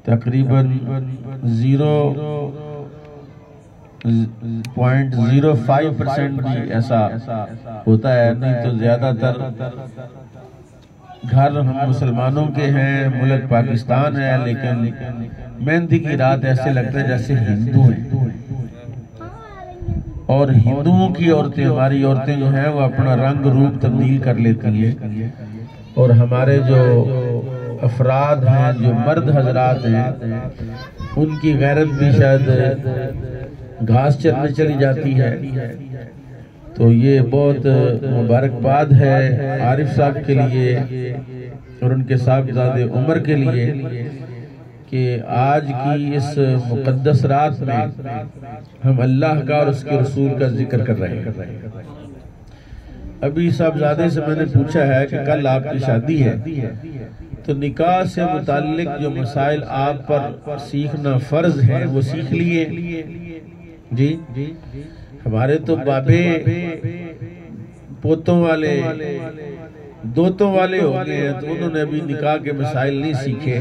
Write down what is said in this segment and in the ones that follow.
تقریباً 0.05% بھی ایسا ہوتا ہے، نہیں تو زیادہ تر گھر ہم مسلمانوں کے ہیں، ملک پاکستان ہے، لیکن مہندی کی رات ایسے لگتا ہے جیسے ہندو ہیں، اور ہندوؤں کی عورتیں، ہماری عورتیں جو ہیں وہ اپنا رنگ روپ تبدیل کر لیتی ہیں، اور ہمارے جو افراد ہیں، جو مرد حضرات ہیں، ان کی غیرت بھی شاید گھاس چرنے چلی جاتی ہے۔ تو یہ بہت مبارکباد ہے عارف صاحب کے لیے اور ان کے صاحبزادے عمر کے لیے کہ آج کی اس مقدس رات میں ہم اللہ کا اور اس کے رسول کا ذکر کر رہے ہیں۔ ابھی صاحبزادے سے میں نے پوچھا ہے کہ کل آپ کی شادی ہے، تو نکاح سے متعلق جو مسائل آپ پر سیکھنا فرض ہے وہ سیکھ لیے؟ جی، ہمارے تو بابے پوتوں والے دوتوں والے ہو گئے ہیں، تو انہوں نے ابھی نکاح کے مسائل نہیں سیکھے۔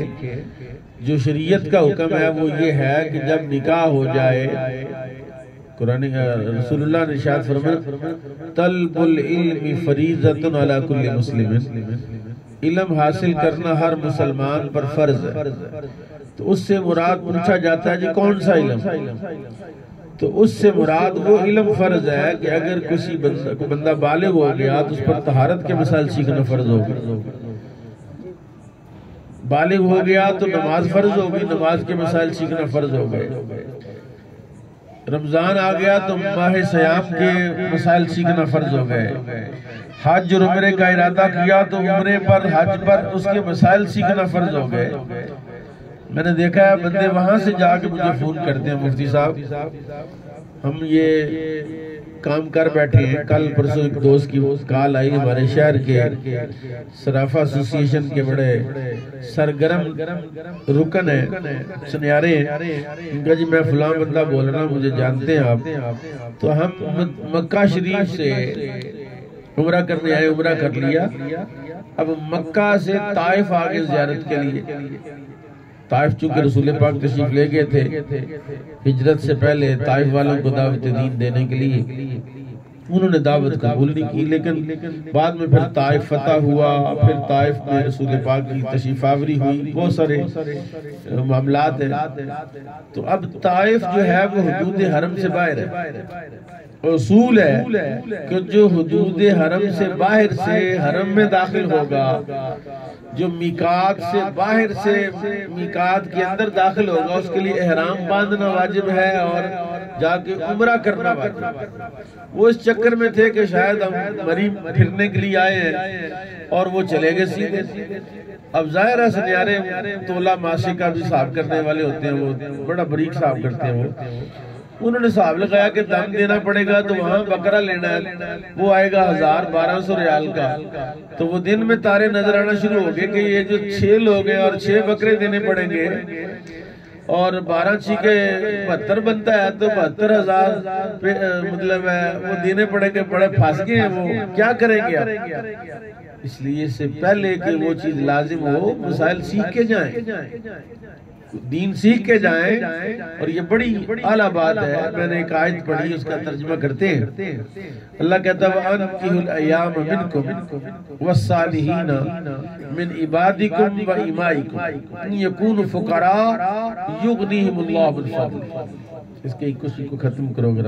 جو شریعت کا حکم ہے وہ یہ ہے کہ جب نکاح ہو جائے، قرآن رسول اللہ نے ارشاد فرمایا طلب العلم فریضۃ علی کل مسلم، علم حاصل کرنا ہر مسلمان پر فرض ہے۔ تو اس سے مراد پوچھا جاتا ہے جی کون سا علم؟ تو اس سے مراد وہ علم فرض ہے کہ اگر کسی بندہ بالغ ہو گیا تو اس پر طہارت کے مسائل سیکھنا فرض ہوگا، بالغ ہو گیا تو نماز فرض ہوگی، نماز کے مسائل سیکھنا فرض ہو گئے، رمضان آ گیا تو ماہ سیام کے مسائل سیکھنا فرض ہو گئے، حج اور عمرے کا ارادہ کیا تو عمرے پر حج پر اس کے مسائل سیکھنا فرض ہو گئے۔ میں نے دیکھا ہے بندے وہاں سے جا کے مجھے فون کرتے ہیں مفتی صاحب ہم یہ کام کر بیٹھے ہیں، کل پرسوں ایک دوست کی کال آئی، ہمارے شہر کے صرافہ ایسوسی ایشن کے بڑے سرگرم رکن ہیں، سنیارے ہیں، ان کا جی میں فلاں بندہ بول رہا ہوں، مجھے جانتے ہیں آپ، تو ہم مکہ شریف سے عمرہ کرنے آئے، عمرہ کر لیا، اب مکہ سے طائف آگے زیارت کے لیے۔ طائف چونکہ رسول پاک تشریف لے گئے تھے ہجرت سے پہلے، طائف والوں کو دعوت دین دینے کے لیے، انہوں نے دعوت قبول نہیں کی، لیکن بعد میں پھر طائف فتح ہوا، پھر طائف میں رسول پاک کی تشریف آوری ہوئی، بہت سارے معاملات ہیں۔ تو اب طائف جو ہے وہ حدود حرم سے باہر ہے، اصول ہے کہ جو حدود حرم سے باہر سے حرم میں داخل ہوگا، جو میقات سے باہر سے میقات کے اندر داخل ہوگا، اس کے لیے احرام باندھنا واجب ہے اور جا کے عمرہ کرنا واجب ہے۔ وہ اس چکر میں تھے کہ شاید ہم مریم پھرنے کے لیے آئے ہیں اور وہ چلے گئے سیدھے۔ اب ظاہر ہے سنیارے تولہ ماشی کا بھی حساب کرنے والے ہوتے ہیں، وہ بڑا بریک حساب کرتے ہیں، انہوں نے حساب لگایا کہ دم دینا پڑے گا تو وہاں بکرا لینا ہے، وہ آئے گا 1200 ریال کا، تو وہ دن میں تارے نظر آنا شروع ہو گئے کہ یہ جو 6 لوگ ہیں اور 6 بکرے دینے پڑیں گے، اور 12 چھیکے 72 بنتا ہے، تو 72,000 مطلب ہے وہ دینے پڑیں گے، بڑے پھانس گئے ہیں، وہ کیا کریں گے آپ؟ اس لیے سے پہلے کہ وہ چیز لازم ہو، مسائل سیکھ کے جائیں، دین سیکھ کے جائیں، اور یہ بڑی اعلیٰ بات ہے۔ میں نے ایک آیت پڑھی، اس کا ترجمہ کرتے ہیں، اللہ کہتا ہے وَأَنْكِحُوا الْأَيَّامَ مِنْكُمْ وَالصَّالِحِينَ مِنْ عِبَادِكُمْ وَإِمَائِكُمْ إِنْ يَكُونُوا فُقَرَاءَ يُغْنِيهِمُ اللَّهُ مِنْ فَضْلِهِ۔ اس کے کچھ کو ختم کرو گا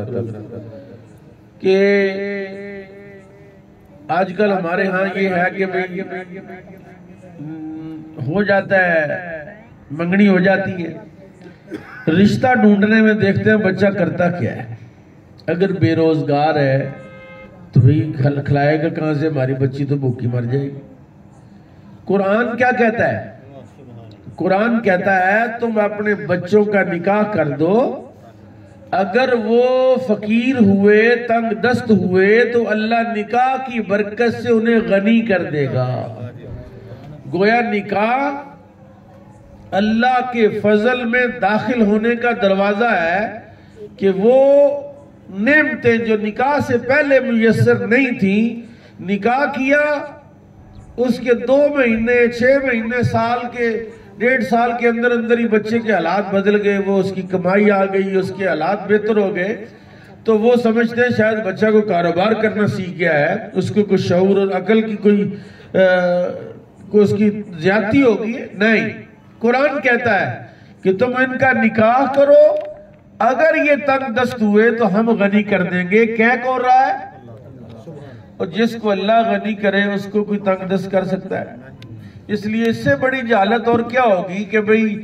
کہ آج کل ہمارے ہاں یہ ہے کہ ہو جاتا ہے، منگنی ہو جاتی ہے، رشتہ ڈھونڈنے میں دیکھتے ہیں بچہ کرتا کیا ہے، اگر بے روزگار ہے تو بھی کھلائے گا کہاں سے، ہماری بچی تو بھوکی مر جائے گی۔ قرآن کیا کہتا ہے؟ قرآن کہتا ہے تم اپنے بچوں کا نکاح کر دو، اگر وہ فقیر ہوئے، تنگ دست ہوئے، تو اللہ نکاح کی برکت سے انہیں غنی کر دے گا۔ گویا نکاح اللہ کے فضل میں داخل ہونے کا دروازہ ہے کہ وہ نعمتیں جو نکاح سے پہلے میسر نہیں تھیں، نکاح کیا اس کے 2 مہینے 6 مہینے سال کے 1.5 سال کے اندر اندر ہی بچے کے حالات بدل گئے، وہ اس کی کمائی آ گئی، اس کے حالات بہتر ہو گئے، تو وہ سمجھتے ہیں شاید بچہ کو کاروبار کرنا سیکھ گیا ہے، اس کو کوئی شعور اور عقل کی کوئی اس کی زیادتی ہوگی۔ نہیں، قرآن کہتا ہے کہ تم ان کا نکاح کرو، اگر یہ تنگ دست ہوئے تو ہم غنی کر دیں گے۔ کیا کہہ رہا ہے؟ اور جس کو اللہ غنی کرے اس کو کوئی تنگ دست کر سکتا ہے؟ اس لیے اس سے بڑی جہالت اور کیا ہوگی کہ بھئی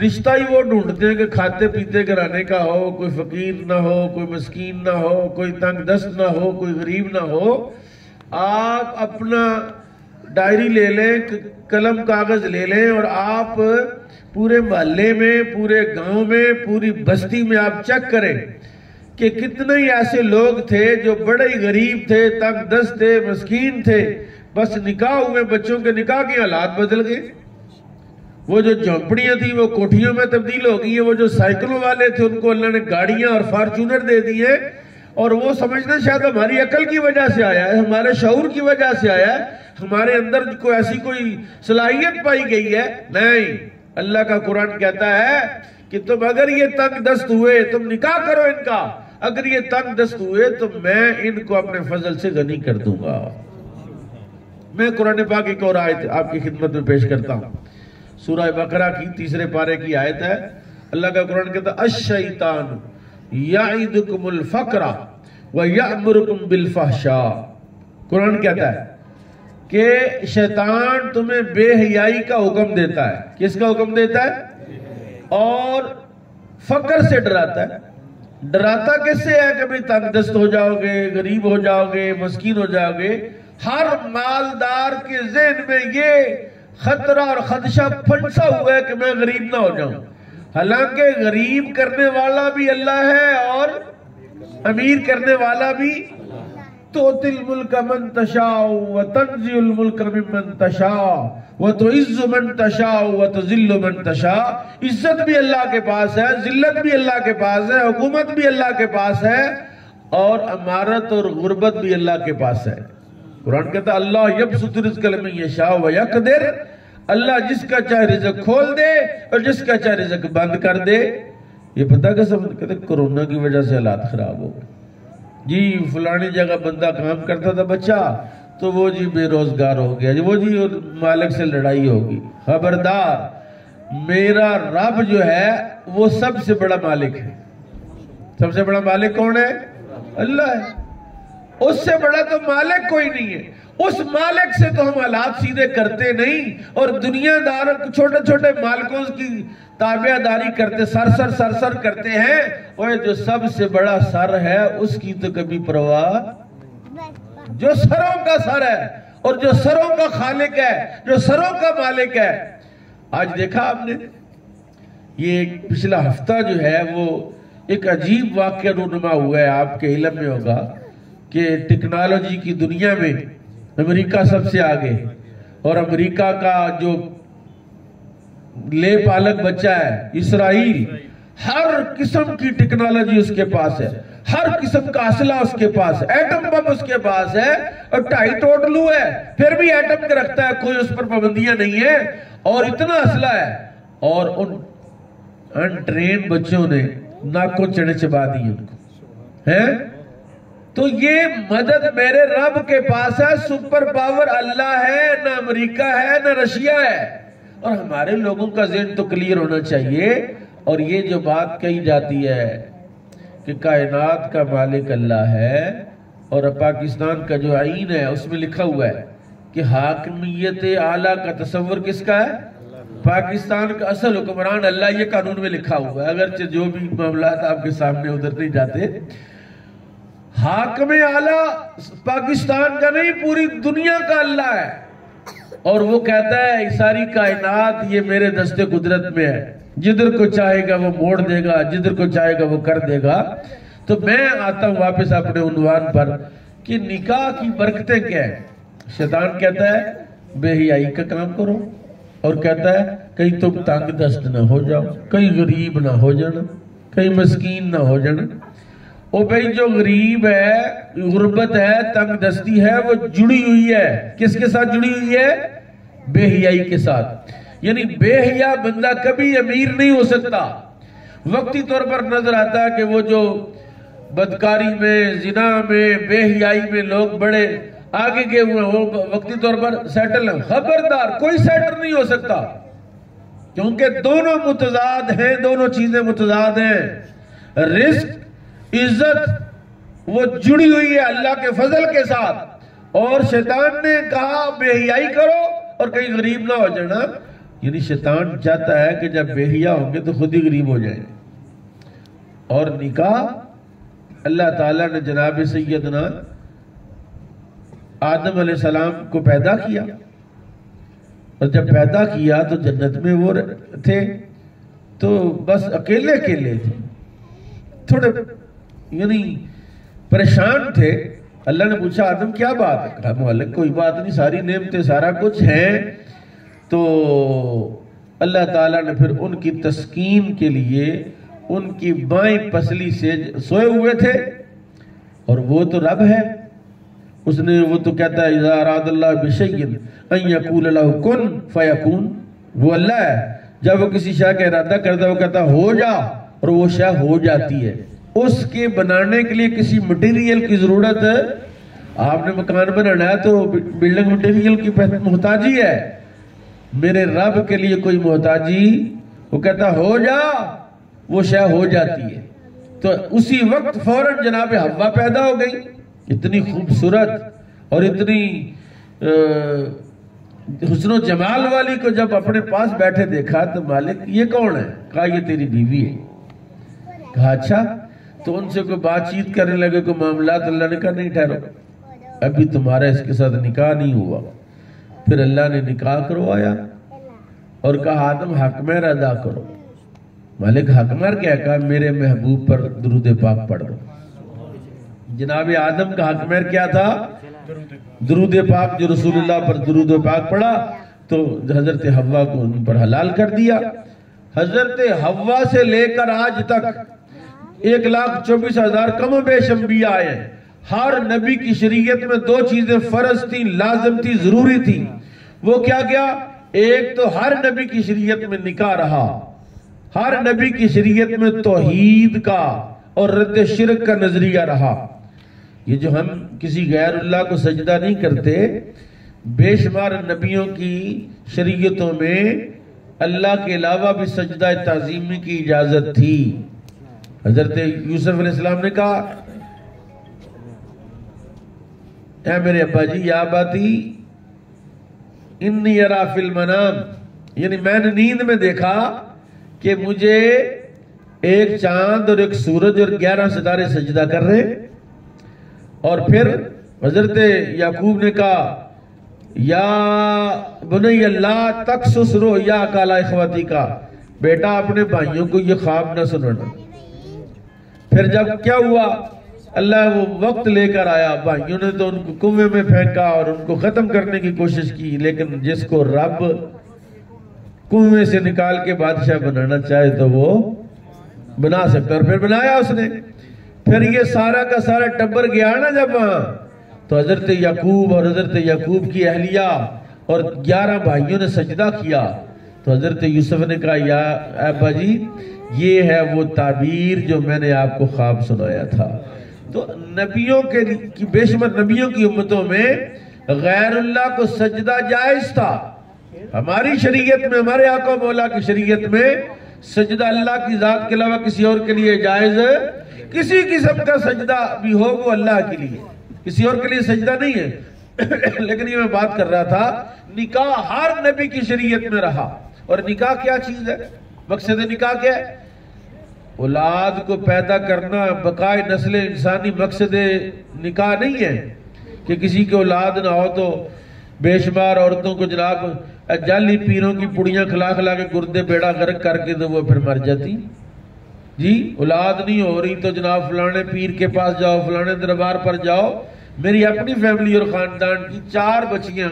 رشتہ ہی وہ ڈھونڈتے ہیں کہ کھاتے پیتے گھرانے کا ہو، کوئی فقیر نہ ہو، کوئی مسکین نہ ہو، کوئی تنگ دست نہ ہو، کوئی غریب نہ ہو۔ آپ اپنا ڈائری لے لیں، قلم کاغذ لے لیں، اور آپ پورے محلے میں، پورے گاؤں میں، پوری بستی میں آپ چیک کریں کہ کتنے ہی ایسے لوگ تھے جو بڑے ہی غریب تھے، تنگ دست تھے، مسکین تھے، بس نکاح ہوئے، بچوں کے نکاح کے حالات بدل گئے۔ وہ جو جھونپڑیاں تھیں وہ کوٹھیوں میں تبدیل ہو گئی ہیں، وہ جو سائیکلوں والے تھے ان کو اللہ نے گاڑیاں اور فارچونر دے دیے، اور وہ سمجھتے شاید ہماری عقل کی وجہ سے آیا ہے، ہمارے شعور کی وجہ سے آیا ہے، ہمارے اندر کوئی ایسی کوئی صلاحیت پائی گئی ہے۔ نہیں، اللہ کا قرآن کہتا ہے کہ تم اگر یہ تنگ دست ہوئے تم نکاح کرو ان کا، اگر یہ تنگ دست ہوئے تو میں ان کو اپنے فضل سے غنی کر دوں گا۔ میں قرآن پاک ایک اور آیت آپ کی خدمت میں پیش کرتا ہوں، سورہ بقرہ کی 3 پارے کی آیت ہے۔ اللہ کا قرآن کہتا ہے الشیطان یعدکم الفقر ویأمرکم بالفحشاء۔ قرآن کہتا ہے کہ شیطان تمہیں بے حیائی کا حکم دیتا ہے۔ کس کا حکم دیتا ہے؟ اور فقر سے ڈراتا ہے۔ ڈراتا کس سے ہے کہ بھئی تنگ دست ہو جاؤ گے، غریب ہو جاؤ گے، مسکین ہو جاؤ گے۔ ہر مالدار کے ذہن میں یہ خطرہ اور خدشہ پھنسا ہوا ہے کہ میں غریب نہ ہو جاؤں، حالانکہ غریب کرنے والا بھی اللہ ہے اور امیر کرنے والا بھی۔ تُؤْتِي الْمُلْكَ مَنْ تَشَاءُ وَتَنْزِعُ الْمُلْكَ مِمَّنْ تَشَاءُ وَتُعِزُّ مَنْ تَشَاءُ وَتُذِلُّ مَنْ تَشَاءُ۔ عزت بھی اللہ کے پاس ہے، ذلت بھی اللہ کے پاس ہے، حکومت بھی اللہ کے پاس ہے، اور امارت اور غربت بھی اللہ کے پاس ہے۔ قرآن کہتا ہے اللہ یبسط الرزق لمن یشاء ویقدر، اللہ جس کا چاہے رزق کھول دے اور جس کا چاہے رزق بند کر دے۔ یہ پتہ کہ سب کہتے ہیں کرونا کی وجہ سے حالات خراب ہو گئے جی، فلانی جگہ بندہ کام کرتا تھا بچہ تو وہ جی بے روزگار ہو گیا جی، وہ جی مالک سے لڑائی ہوگی۔ خبردار، میرا رب جو ہے وہ سب سے بڑا مالک ہے۔ سب سے بڑا مالک کون ہے؟ اللہ ہے، اس سے بڑا تو مالک کوئی نہیں ہے۔ اس مالک سے تو ہم حالات سیدھے کرتے نہیں، اور دنیا دار چھوٹے چھوٹے مالکوں کی تابع داری کرتے، سر کرتے ہیں۔ اور جو سب سے بڑا سر ہے اس کی تو کبھی پرواہ، جو سروں کا سر ہے اور جو سروں کا خالق ہے، جو سروں کا مالک ہے۔ آج دیکھا آپ نے، یہ پچھلا ہفتہ جو ہے وہ ایک عجیب واقعہ رونما ہوا ہے، آپ کے علم میں ہوگا کہ ٹیکنالوجی کی دنیا میں امریکہ سب سے آگے، اور امریکہ کا جو لے پالک بچہ ہے اسرائیل، ہر قسم کی ٹیکنالوجی اس کے پاس ہے، ہر قسم کا اسلحہ اس کے پاس ہے، ایٹم بم اس کے پاس ہے، اور 2.5 ٹوٹلو ہے، پھر بھی ایٹم کے رکھتا ہے، کوئی اس پر پابندیاں نہیں ہے، اور اتنا اسلحہ ہے۔ اور ان انٹرین بچوں نے ناکوں چڑھے چبا دی ان کو ہیں۔ تو یہ مدد میرے رب کے پاس ہے، سپر پاور اللہ ہے، نہ امریکہ ہے نہ رشیا ہے۔ اور ہمارے لوگوں کا ذہن تو کلیئر ہونا چاہیے۔ اور یہ جو بات کہی جاتی ہے کہ کائنات کا مالک اللہ ہے، اور پاکستان کا جو آئین ہے اس میں لکھا ہوا ہے کہ حاکمیت اعلیٰ کا تصور کس کا ہے؟ پاکستان کا اصل حکمران اللہ، یہ قانون میں لکھا ہوا ہے، اگرچہ جو بھی معاملات آپ کے سامنے ادھر نہیں جاتے۔ حاکم اعلیٰ پاکستان کا نہیں، پوری دنیا کا اللہ ہے، اور وہ کہتا ہے ساری کائنات یہ میرے دست قدرت میں ہے، جدھر کو چاہے گا وہ موڑ دے گا، جدھر کو چاہے گا وہ کر دے گا۔ تو میں آتا ہوں واپس اپنے عنوان پر کہ نکاح کی برکتیں کیا ہیں۔ شیطان کہتا ہے بے حیائی کا کام کرو، اور کہتا ہے کہیں تم تنگ دست نہ ہو جاؤ، کہیں غریب نہ ہو جانا، کہیں مسکین نہ ہو جانا۔ او بھائی جو غریب ہے، غربت ہے، تنگ دستی ہے، وہ جڑی ہوئی ہے کس کے ساتھ جڑی ہوئی ہے؟ بے حیائی کے ساتھ. یعنی بے حیا بندہ کبھی امیر نہیں ہو سکتا. وقتی طور پر نظر آتا ہے کہ وہ جو بدکاری میں، زنا میں، بے حیائی میں لوگ بڑے آگے گئے ہوئے ہو، وقتی طور پر سیٹل ہیں. خبردار کوئی سیٹل نہیں ہو سکتا، کیونکہ دونوں متضاد ہیں، دونوں چیزیں متضاد ہیں. رزق، عزت وہ جڑی ہوئی ہے اللہ کے فضل کے ساتھ، اور شیطان نے کہا بے حیائی کرو اور کہیں غریب نہ ہو جانا. یعنی شیطان چاہتا ہے کہ جب بے حیا ہوں گے تو خود ہی غریب ہو جائیں. اور نکاح اللہ تعالیٰ نے جناب سیدنا آدم علیہ السلام کو پیدا کیا، اور جب پیدا کیا تو جنت میں وہ تھے تو بس اکیلے اکیلے تھے، تھوڑے یعنی پریشان تھے. اللہ نے پوچھا آدم کیا بات ہے؟ کہا مالک کوئی بات نہیں، ساری نعمتیں سارا کچھ ہیں. تو اللہ تعالیٰ نے پھر ان کی تسکین کے لیے ان کی بائیں پسلی سے سوئے ہوئے تھے، اور وہ تو رب ہے، اس نے وہ تو کہتا ہے اذا اراد اللہ بشیء ان یقول له کن فیکون. وہ اللہ ہے، جب وہ کسی شے کا ارادہ کرتا ہے وہ کہتا ہے ہو جا، اور وہ شے ہو جاتی ہے. اس کے بنانے کے لیے کسی مٹیریل کی ضرورت ہے. آپ نے مکان بنانا ہے تو بلڈنگ مٹیریل کی محتاجی ہے. میرے رب کے لیے کوئی محتاجی، وہ کہتا ہو جا، وہ شے ہو جاتی ہے. تو اسی وقت فوراً جناب حوا پیدا ہو گئی، اتنی خوبصورت اور اتنی حسن و جمال والی کو جب اپنے پاس بیٹھے دیکھا تو مالک یہ کون ہے؟ کہا یہ تیری بیوی ہے. کہا اچھا. تو ان سے کوئی بات چیت کرنے لگے، کوئی معاملات. اللہ نے کہا نہیں ٹھہرو، ابھی تمہارا اس کے ساتھ نکاح نہیں ہوا. پھر اللہ نے نکاح کروایا اور کہا آدم حق مہر ادا کرو. مالک حق مہر کیا؟ کہا میرے محبوب پر درود پاک پڑھ دو. جناب آدم کا حق مہر کیا تھا؟ درود پاک. جو رسول اللہ پر درود پاک پڑھا تو حضرت حوا کو ان پر حلال کر دیا. حضرت حوا سے لے کر آج تک 1,24,000 کم و بیش انبیاء آئے. ہر نبی کی شریعت میں دو چیزیں فرض تھی، لازم تھی، ضروری تھی. وہ کیا کیا؟ ایک تو ہر نبی کی شریعت میں نکاح رہا، ہر نبی کی شریعت میں توحید کا اور رد شرک کا نظریہ رہا. یہ جو ہم کسی غیر اللہ کو سجدہ نہیں کرتے، بے شمار نبیوں کی شریعتوں میں اللہ کے علاوہ بھی سجدہ تعظیمی کی اجازت تھی. حضرت یوسف علیہ السلام نے کہا اے میرے ابا جی یا باتی انی ارا فی المنام، یعنی میں نے نیند میں دیکھا کہ مجھے ایک چاند اور ایک سورج اور 11 ستارے سجدہ کر رہے. اور پھر حضرت یعقوب نے کہا یا بنی اللہ تقصص رؤیا کالا اخواتی کا، بیٹا اپنے بھائیوں کو یہ خواب نہ سنانا. پھر جب کیا ہوا، اللہ وہ وقت لے کر آیا، بھائیوں نے تو ان کو کنویں میں پھینکا اور ان کو ختم کرنے کی کوشش کی. لیکن جس کو رب کنویں سے نکال کے بادشاہ بنانا چاہے تو وہ بنا سکتا. اور پھر بنایا اس نے. پھر یہ سارا کا سارا ٹبر گیا نا جب وہاں، تو حضرت یعقوب اور حضرت یعقوب کی اہلیہ اور 11 بھائیوں نے سجدہ کیا. تو حضرت یوسف نے کہا یا ابا جی یہ ہے وہ تعبیر جو میں نے آپ کو خواب سنایا تھا. تو نبیوں کی بے شمار نبیوں کی امتوں میں غیر اللہ کو سجدہ جائز تھا. ہماری شریعت میں، ہمارے آقا مولا کی شریعت میں سجدہ اللہ کی ذات کے علاوہ کسی اور کے لیے جائز ہے. کسی قسم کا سجدہ بھی ہو وہ اللہ کے لیے، کسی اور کے لیے سجدہ نہیں ہے. لیکن یہ میں بات کر رہا تھا، نکاح ہر نبی کی شریعت میں رہا. اور نکاح کیا چیز ہے؟ مقصد نکاح کیا ہے؟ اولاد کو پیدا کرنا، بقائے نسل انسانی. مقصد نکاح نہیں ہے کہ کسی کی اولاد نہ ہو تو بے شمار عورتوں کو جناب جعلی پیروں کی پڑیاں کھلا کھلا کے گردے بیڑا غرق کر کے تو وہ پھر مر جاتی. جی اولاد نہیں ہو رہی تو جناب فلانے پیر کے پاس جاؤ، فلانے دربار پر جاؤ. میری اپنی فیملی اور خاندان کی 4 بچیاں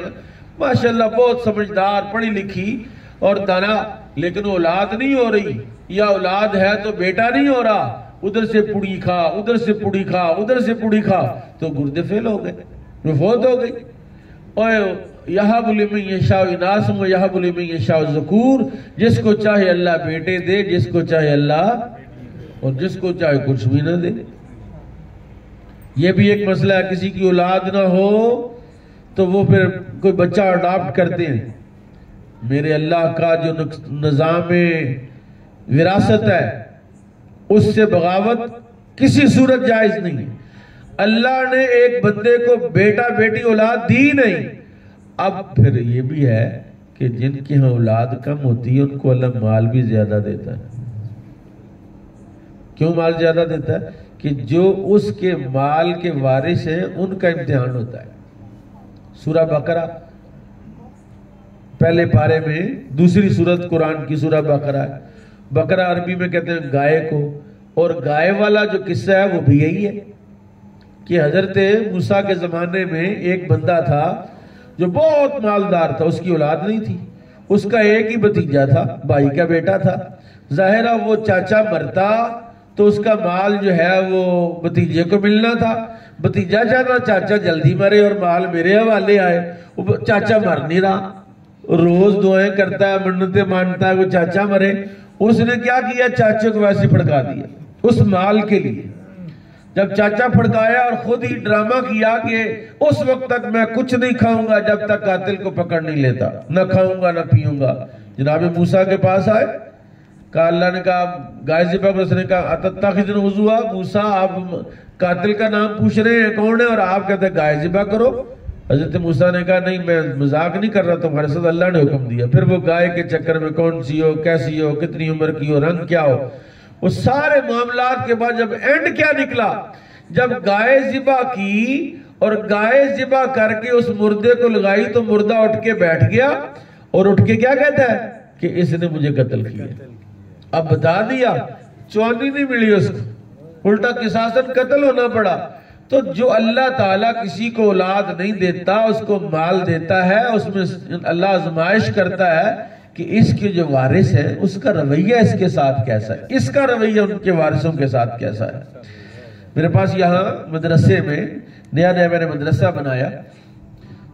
ماشاءاللہ بہت سمجھدار، پڑھی لکھی اور دانا، لیکن اولاد نہیں ہو رہی، یا اولاد ہے تو بیٹا نہیں ہو رہا. ادھر سے پوڑی کھا، ادھر سے پوڑی کھا، ادھر سے پوڑی کھا، تو گردے فیل ہو گئے، وہ فوت ہو گئی۔ اور یہب لمن یشاء اناث و یہب لمن یشاء ذکور، جس کو چاہے اللہ بیٹے دے، جس کو چاہے اللہ، اور جس کو چاہے کچھ بھی نہ دے۔ یہ بھی ایک مسئلہ ہے، کسی کی اولاد نہ ہو تو وہ پھر کوئی بچہ اڈاپٹ کرتے ہیں۔ میرے اللہ کا جو نظام وراثت ہے اس سے بغاوت کسی صورت جائز نہیں ہے۔ اللہ نے ایک بندے کو بیٹا بیٹی اولاد دی نہیں۔ اب پھر یہ بھی ہے کہ جن کی ہاں اولاد کم ہوتی ہے ان کو اللہ مال بھی زیادہ دیتا ہے۔ کیوں مال زیادہ دیتا ہے؟ کہ جو اس کے مال کے وارث ہیں ان کا امتحان ہوتا ہے۔ سورہ بقرہ پہلے پارے میں دوسری سورت قرآن کی سورہ بقرہ ہے۔ بقرہ عربی میں کہتے ہیں گائے کو، اور گائے والا جو قصہ ہے وہ بھی یہی ہے کہ حضرت موسیٰ کے زمانے میں ایک بندہ تھا جو بہت مالدار تھا، اس کی اولاد نہیں تھی، اس کا ایک ہی بھتیجا تھا، بھائی کا بیٹا تھا۔ ظاہر ہے وہ چاچا مرتا تو اس کا مال جو ہے وہ بھتیجے کو ملنا تھا۔ بھتیجا چاہتا چاچا جلدی مرے اور مال میرے حوالے آئے، وہ چاچا مر نہیں رہا، روز دعائیں کرتا ہے، منتیں مانتا ہے وہ چاچا مرے۔ اس نے کیا کیا؟ چاچے کو ویسے پھڑکا دیا اس مال کے لیے۔ جب چاچا پھڑکایا اور خود ہی ڈرامہ کیا کہ اس وقت تک میں کچھ نہیں کھاؤں گا جب تک قاتل کو پکڑ نہیں لیتا، نہ کھاؤں گا نہ پیوں گا۔ جناب موسیٰ کے پاس آئے، کہا اللہ نے کہا گائے ذبح کرو، اس نے کہا اتتخذون ہزوا، موسیٰ آپ قاتل کا نام پوچھ رہے ہیں کون ہے اور آپ کہتے ہیں گائے ذبح کرو۔ حضرت موسیٰ نے کہا نہیں میں مذاق نہیں کر رہا تمہارے ساتھ، اللہ نے حکم دیا۔ پھر وہ گائے کے چکر میں کون سی ہو، کیسی ہو، کتنی عمر کی ہو، رنگ کیا ہو، وہ سارے معاملات کے بعد جب اینڈ کیا نکلا، جب گائے ذبح کی اور گائے ذبح کر کے اس مردے کو لگائی تو مردہ اٹھ کے بیٹھ گیا اور اٹھ کے کیا کہتا ہے کہ اس نے مجھے قتل کیا۔ اب بتا دیا، چوانی نہیں ملی اس کو، الٹا قصاصاً قتل ہونا پڑا۔ تو جو اللہ تعالیٰ کسی کو اولاد نہیں دیتا، اس کو مال دیتا ہے، اس میں اللہ آزمائش کرتا ہے کہ اس کے جو وارث ہیں اس کا رویہ اس کے ساتھ کیسا ہے، اس کا رویہ ان کے وارثوں کے ساتھ کیسا ہے۔ میرے پاس یہاں مدرسے میں نیا میں نے مدرسہ بنایا،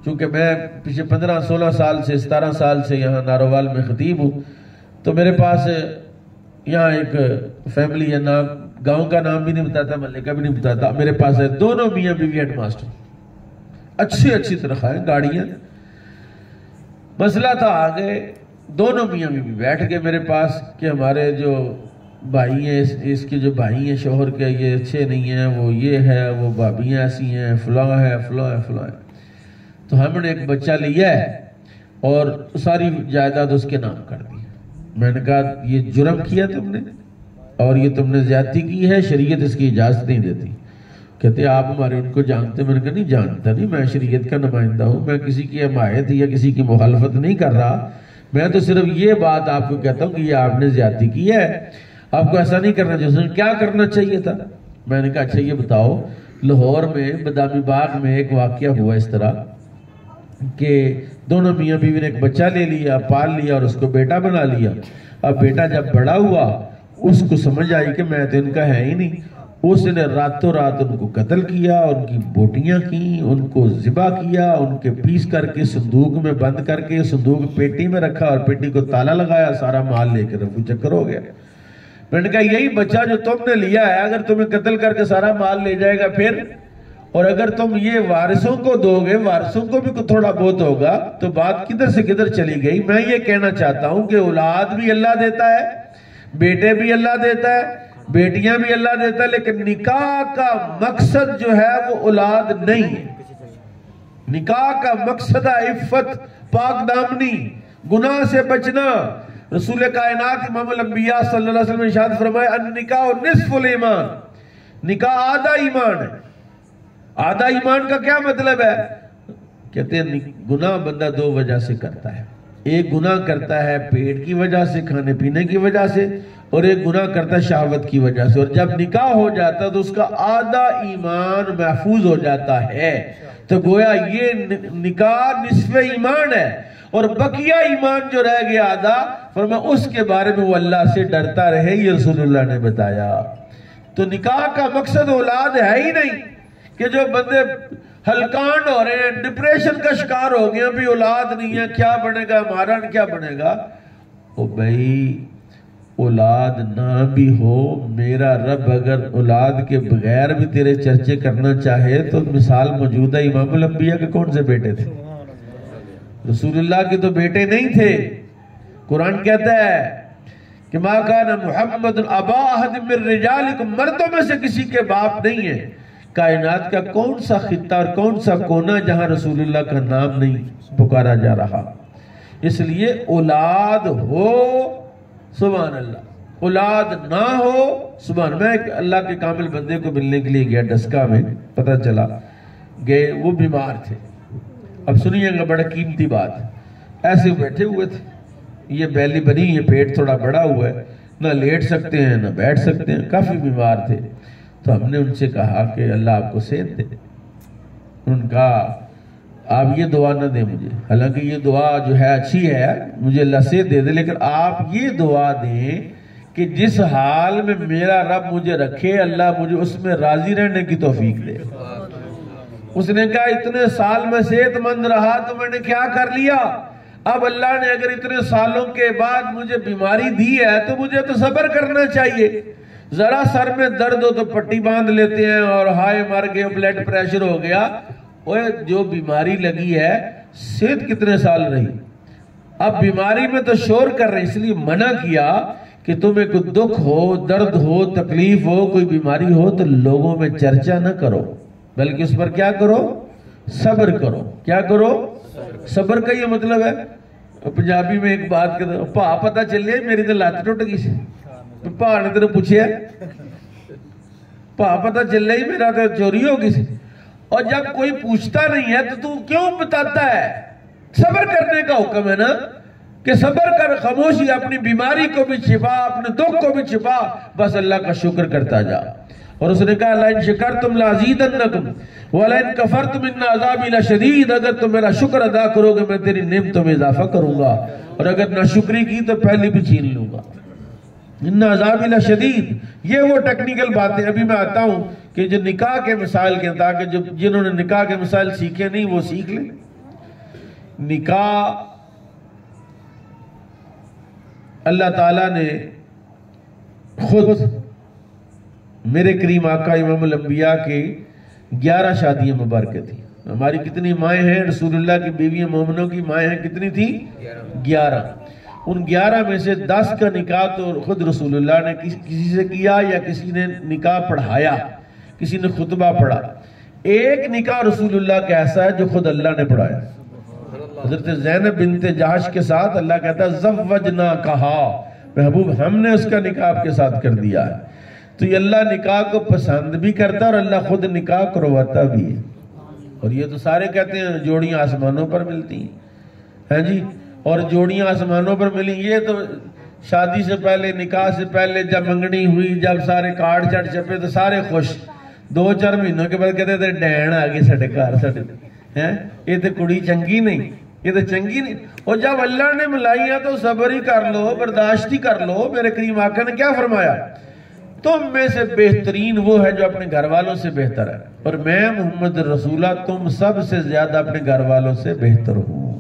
چونکہ میں پچھلے 15-16 سال سے 17 سال سے یہاں ناروال میں خطیب ہوں، تو میرے پاس یہاں ایک فیملی ہے، نام گاؤں کا نام بھی نہیں بتاتا، محلے کا بھی نہیں بتاتا، میرے پاس ہے دونوں میاں بیوی ہیڈ ماسٹر، اچھی تنخواہیں، گاڑیاں۔ مسئلہ تھا آگے، دونوں میاں بیوی بیٹھ گئے میرے پاس کہ ہمارے جو بھائی ہیں، اس کے جو بھائی ہیں شوہر کے، یہ اچھے نہیں ہیں، وہ یہ ہے، وہ بھابیاں ایسی ہیں، فلاں ہے فلاں ہے فلاں ہے۔ تو ہم نے ایک بچہ لیا ہے اور ساری جائیداد اس کے نام کر دی۔ میں نے کہا یہ جرم کیا تم نے اور یہ تم نے زیادتی کی ہے، شریعت اس کی اجازت نہیں دیتی۔ کہتے آپ ہمارے ان کو جانتے؟ میں نے کہا نہیں جانتا نہیں، میں شریعت کا نمائندہ ہوں، میں کسی کی حمایت یا کسی کی مخالفت نہیں کر رہا، میں تو صرف یہ بات آپ کو کہتا ہوں کہ یہ آپ نے زیادتی کی ہے، آپ کو ایسا نہیں کرنا چاہیے۔ اس نے کیا کرنا چاہیے تھا؟ میں نے کہا اچھا یہ بتاؤ، لاہور میں بادامی باغ میں ایک واقعہ ہوا اس طرح کہ دونوں میاں بیوی نے ایک بچہ لے لیا، پال لیا اور اس کو بیٹا بنا لیا۔ اب بیٹا جب بڑا ہوا اس کو سمجھ آئی کہ میں تو ان کا ہے ہی نہیں، اس نے راتوں رات ان کو قتل کیا، ان کی بوٹیاں کی، ان کو ذبح کیا، ان کے پیس کر کے صندوق میں بند کر کے صندوق پیٹی میں رکھا اور پیٹی کو تالا لگایا، سارا مال لے کے رفو چکر ہو گیا۔ میں نے کہا یہی بچہ جو تم نے لیا ہے اگر تمہیں قتل کر کے سارا مال لے جائے گا پھر، اور اگر تم یہ وارثوں کو دو گے، وارثوں کو بھی تھوڑا بہت ہوگا، تو بات کدھر سے کدھر چلی گئی۔ میں یہ کہنا چاہتا ہوں کہ اولاد بھی اللہ دیتا ہے، بیٹے بھی اللہ دیتا ہے، بیٹیاں بھی اللہ دیتا ہے، لیکن نکاح کا مقصد جو ہے وہ اولاد نہیں ہے۔ نکاح کا مقصد ہے عفت، پاک دامنی، گناہ سے بچنا۔ رسول کائنات امام الانبیاء صلی اللہ علیہ وسلم نے ارشاد فرمایا النکاح نصف الایمان، نکاح آدھا ایمان ہے۔ آدھا ایمان کا کیا مطلب ہے؟ کہتے ہیں گناہ بندہ دو وجہ سے کرتا ہے، ایک گناہ کرتا ہے پیٹ کی وجہ سے، کھانے پینے کی وجہ سے، اور ایک گناہ کرتا ہے شہوت کی وجہ سے، اور جب نکاح ہو جاتا ہے تو اس کا آدھا ایمان محفوظ ہو جاتا ہے۔ تو گویا یہ نکاح نصف ایمان ہے، اور بقیہ ایمان جو رہ گیا آدھا، فرمایا اس کے بارے میں وہ اللہ سے ڈرتا رہے، یہ رسول اللہ نے بتایا۔ تو نکاح کا مقصد اولاد ہے ہی نہیں کہ جو بندے ہلکان ہو رہے ہیں، ڈپریشن کا شکار ہو گیا، بھی اولاد نہیں ہے، کیا بنے گا ہمارا، کیا بنے گا۔ او بھائی اولاد نہ بھی ہو، میرا رب اگر اولاد کے بغیر بھی تیرے چرچے کرنا چاہے تو مثال موجود ہے امام الانبیاء کے کون سے بیٹے تھے؟ رسول اللہ کے تو بیٹے نہیں تھے۔ قرآن کہتا ہے کہ ما کان محمد ابا احد من رجالکم، مردوں میں سے کسی کے باپ نہیں ہے۔ کائنات کا کون سا خطہ اور کون سا کونا جہاں رسول اللہ کا نام نہیں پکارا جا رہا؟ اس لیے اولاد ہو سبحان اللہ، اولاد نہ ہو سبحان۔ میں ایک اللہ کے کامل بندے کو ملنے کے لیے گیا ڈسکا میں، پتہ چلا گئے وہ بیمار تھے۔ اب سنیے گا بڑا قیمتی بات، ایسے بیٹھے ہوئے تھے، یہ بیلی بنی، یہ پیٹ تھوڑا بڑا ہوا ہے، نہ لیٹ سکتے ہیں نہ بیٹھ سکتے ہیں، کافی بیمار تھے۔ تو ہم نے ان سے کہا کہ اللہ آپ کو صحت دے۔ ان کا آپ یہ دعا نہ دیں مجھے، حالانکہ یہ دعا جو ہے اچھی ہے، مجھے اللہ صحت دے دے، لیکن آپ یہ دعا دیں کہ جس حال میں میرا رب مجھے رکھے اللہ مجھے اس میں راضی رہنے کی توفیق دے۔ اس نے کہا اتنے سال میں صحت مند رہا تو میں نے کیا کر لیا، اب اللہ نے اگر اتنے سالوں کے بعد مجھے بیماری دی ہے تو مجھے تو صبر کرنا چاہیے۔ ذرا سر میں درد ہو تو پٹی باندھ لیتے ہیں اور ہائے مر گئے، بلڈ پریشر ہو گیا۔ اوہ جو بیماری لگی ہے صحت کتنے سال رہی، اب بیماری میں تو شور کر رہے، اس لیے منع کیا کہ تمہیں کوئی دکھ ہو، درد ہو، تکلیف ہو، کوئی بیماری ہو تو لوگوں میں چرچا نہ کرو، بلکہ اس پر کیا کرو، صبر کرو۔ کیا کرو؟ صبر کا یہ مطلب ہے، پنجابی میں ایک بات کہتے ہیں، پا پتہ چلے میری تو لات ٹوٹ گئی سی، پا نے تیرے پوچھے پا پتہ چل رہی میرا تو چوری ہو گئی سی۔ اور جب کوئی پوچھتا نہیں ہے تو کیوں بتاتا ہے؟ صبر کرنے کا حکم ہے نا، کہ صبر کر، خاموشی، اپنی بیماری کو بھی چھپا، اپنے دکھ کو بھی چھپا، بس اللہ کا شکر کرتا جا۔ اور اس نے کہا لَإِن شَكَرْتُمْ لَأَزِيدَنَّكُمْ وَلَإِن كَفَرْتُمْ إِنَّ عَذَابِي لَشَدِيدٌ، اگر تم میرا شکر ادا کرو گے میں تیری نعمتوں میں اضافہ کروں گا، اور اگر ناشکری کی تو پہلی بھی چھین لوں گا۔ ان عذابی لشدید، یہ وہ ٹیکنیکل باتیں، ابھی میں آتا ہوں کہ جو نکاح کے مسائل کے، تاکہ جنہوں نے نکاح کے مسائل سیکھے نہیں وہ سیکھ لیں۔ نکاح اللہ تعالیٰ نے خود میرے کریم آقا امام الانبیاء کے 11 شادیاں مبارکہ تھیں۔ ہماری کتنی مائیں ہیں؟ رسول اللہ کی بیویاں مومنوں کی مائیں ہیں کتنی تھی؟ 11۔ ان 11 میں سے 10 کا نکاح تو خود رسول اللہ نے کسی سے کیا یا کسی نے نکاح پڑھایا، کسی نے خطبہ پڑھا۔ ایک نکاح رسول اللہ کا ایسا ہے جو خود اللہ نے پڑھایا۔ حضرت زینب بنت جہش کے ساتھ اللہ کہتا ہے زوجنا کہا، محبوب ہم نے اس کا نکاح آپ کے ساتھ کر دیا ہے۔ تو یہ اللہ نکاح کو پسند بھی کرتا اور اللہ خود نکاح کرواتا بھی ہے۔ اور یہ تو سارے کہتے ہیں جوڑیاں آسمانوں پر ملتی ہیں، جی، اور جوڑیاں آسمانوں پر ملیں، یہ تو شادی سے پہلے، نکاح سے پہلے جب منگنی ہوئی، جب سارے کارڈ چڑھ چھپے تو سارے خوش، 2-4 مہینوں کے بعد کہتے تھے ڈین آ گئی ساڈے گھر، ساڈے یہ تو کڑی چنگی نہیں، یہ تو چنگی نہیں۔ اور جب اللہ نے ملائیاں تو صبر ہی کر لو، برداشت ہی کر لو۔ میرے کریم آقا نے کیا فرمایا؟ تم میں سے بہترین وہ ہے جو اپنے گھر والوں سے بہتر ہے، اور میں محمد رسولہ تم سب سے زیادہ اپنے گھر والوں سے بہتر ہوں۔